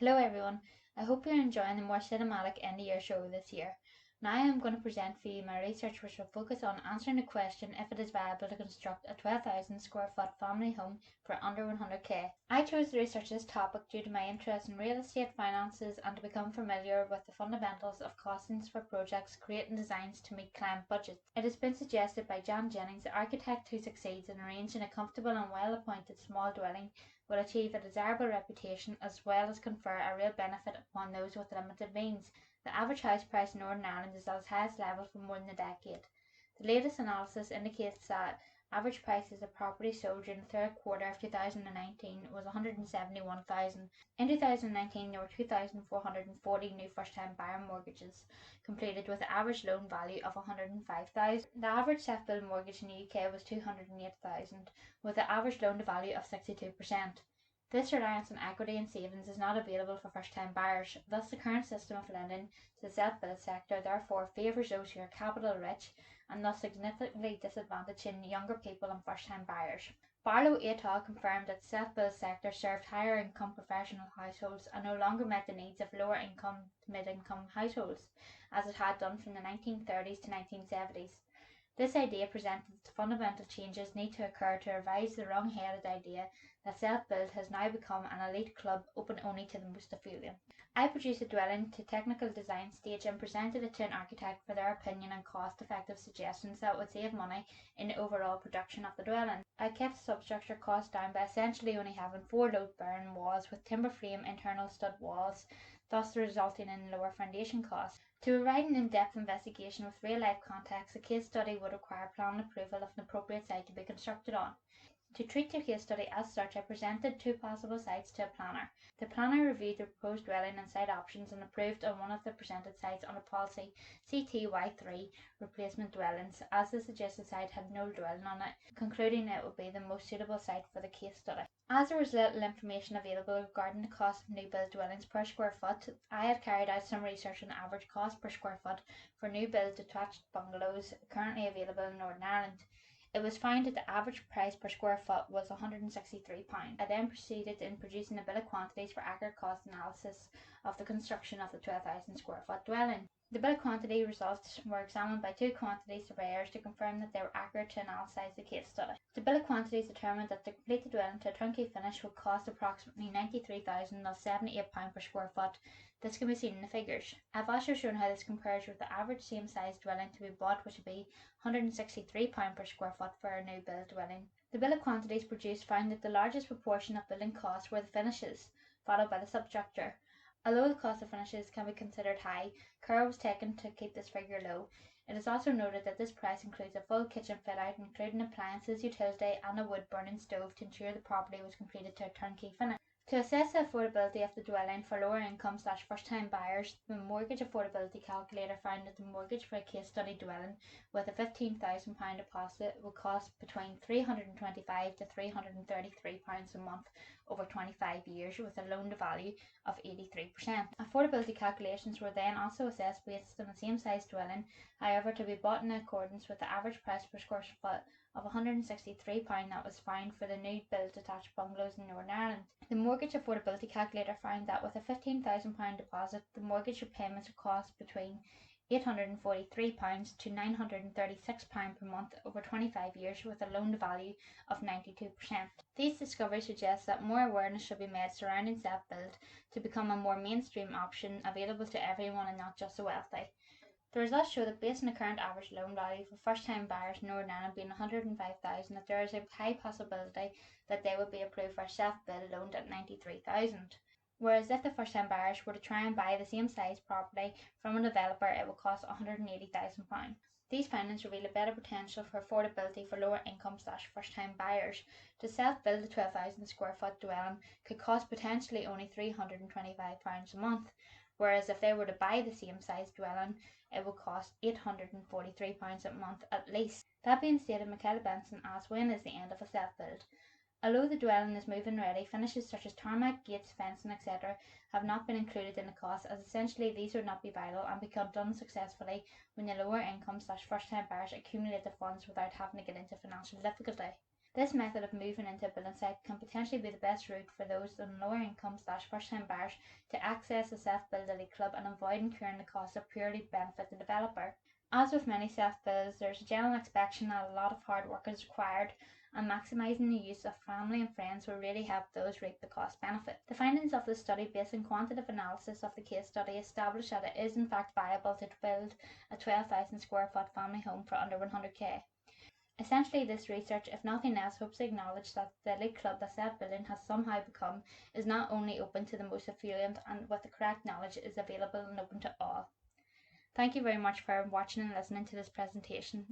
Hello everyone, I hope you're enjoying the more cinematic end of year show this year. Now I am going to present for you my research which will focus on answering the question if it is viable to construct a 12,000 square foot family home for under 100k. I chose to research this topic due to my interest in real estate finances and to become familiar with the fundamentals of costings for projects creating designs to meet client budgets. It has been suggested by John Jennings, the architect who succeeds in arranging a comfortable and well-appointed small dwelling will achieve a desirable reputation as well as confer a real benefit upon those with limited means. The average house price in Northern Ireland is at its highest level for more than a decade. The latest analysis indicates that average prices of property sold during the third quarter of 2019 was 171,000. In 2019 there were 2,440 new first-time buyer mortgages completed with an average loan value of 105,000. The average self-build mortgage in the UK was 208,000 with an average loan to value of 62%. This reliance on equity and savings is not available for first-time buyers, thus the current system of lending to the self-build sector therefore favours those who are capital rich and thus significantly disadvantaging younger people and first-time buyers. Barlow et al. Confirmed that the self-build sector served higher income professional households and no longer met the needs of lower income to mid-income households, as it had done from the 1930s to 1970s. This idea presented that fundamental changes need to occur to revise the wrong-headed idea that self-build has now become an elite club open only to the most affluent. I produced a dwelling to technical design stage and presented it to an architect for their opinion and cost-effective suggestions that would save money in the overall production of the dwelling. I kept the substructure cost down by essentially only having 4 load-bearing walls with timber frame internal stud walls, thus resulting in lower foundation costs. To provide an in-depth investigation with real-life context, a case study would require planning approval of an appropriate site to be constructed on. To treat the case study as such, I presented 2 possible sites to a planner. The planner reviewed the proposed dwelling and site options and approved on one of the presented sites under policy CTY3 replacement dwellings, as the suggested site had no dwelling on it, concluding it would be the most suitable site for the case study. As there was little information available regarding the cost of new build dwellings per square foot, I had carried out some research on the average cost per square foot for new build detached bungalows currently available in Northern Ireland. It was found that the average price per square foot was £163. I then proceeded in producing a bill of quantities for accurate cost analysis of the construction of the 12,000 square foot dwelling. The bill of quantity results were examined by 2 quantity surveyors to confirm that they were accurate to analyse the case study. The bill of quantities determined that to complete the dwelling to a turnkey finish would cost approximately £93,078 per square foot. This can be seen in the figures. I've also shown how this compares with the average same size dwelling to be bought, which would be £163 per square foot for a new build dwelling. The bill of quantities produced found that the largest proportion of building costs were the finishes, followed by the substructure. Although the cost of finishes can be considered high, care was taken to keep this figure low. It is also noted that this price includes a full kitchen fit-out including appliances, utility and a wood-burning stove to ensure the property was completed to a turnkey finish. To assess the affordability of the dwelling for lower income / first-time buyers, the mortgage affordability calculator found that the mortgage for a case study dwelling with a £15,000 deposit would cost between £325 to £333 a month over 25 years with a loan to value of 83%. Affordability calculations were then also assessed based on the same size dwelling, however to be bought in accordance with the average price per square foot of £163 that was found for the new build detached bungalows in Northern Ireland. The mortgage affordability calculator found that with a £15,000 deposit, the mortgage repayments would cost between £843 to £936 per month over 25 years with a loan to value of 92%. These discoveries suggest that more awareness should be made surrounding self-build to become a more mainstream option available to everyone and not just the wealthy. The results show that based on the current average loan value for first-time buyers in Northern Ireland being £105,000, that there is a high possibility that they would be approved for a self-build loan at £93,000. Whereas if the first-time buyers were to try and buy the same size property from a developer, it would cost £180,000. These findings reveal a better potential for affordability for lower income / first-time buyers. To self-build a 12,000 square foot dwelling could cost potentially only £325 a month, whereas if they were to buy the same size dwelling, it would cost £843 a month at least. That being stated, Michaela Benson asks, when is the end of a self-build? Although the dwelling is move-in ready, finishes such as tarmac, gates, fencing, etc. have not been included in the cost, as essentially these would not be vital and become done successfully when the lower income / first-time buyers accumulate the funds without having to get into financial difficulty. This method of moving into a building site can potentially be the best route for those on lower income / first time buyers to access a self-build club and avoid incurring the cost that purely benefit the developer. As with many self-builds, there's a general expectation that a lot of hard work is required, and maximising the use of family and friends will really help those reap the cost benefit. The findings of the study, based on quantitative analysis of the case study, established that it is in fact viable to build a 12,000 square foot family home for under 100k. Essentially, this research, if nothing else, hopes to acknowledge that the elite club that self-building has somehow become is not only open to the most affluent, and with the correct knowledge is available and open to all. Thank you very much for watching and listening to this presentation.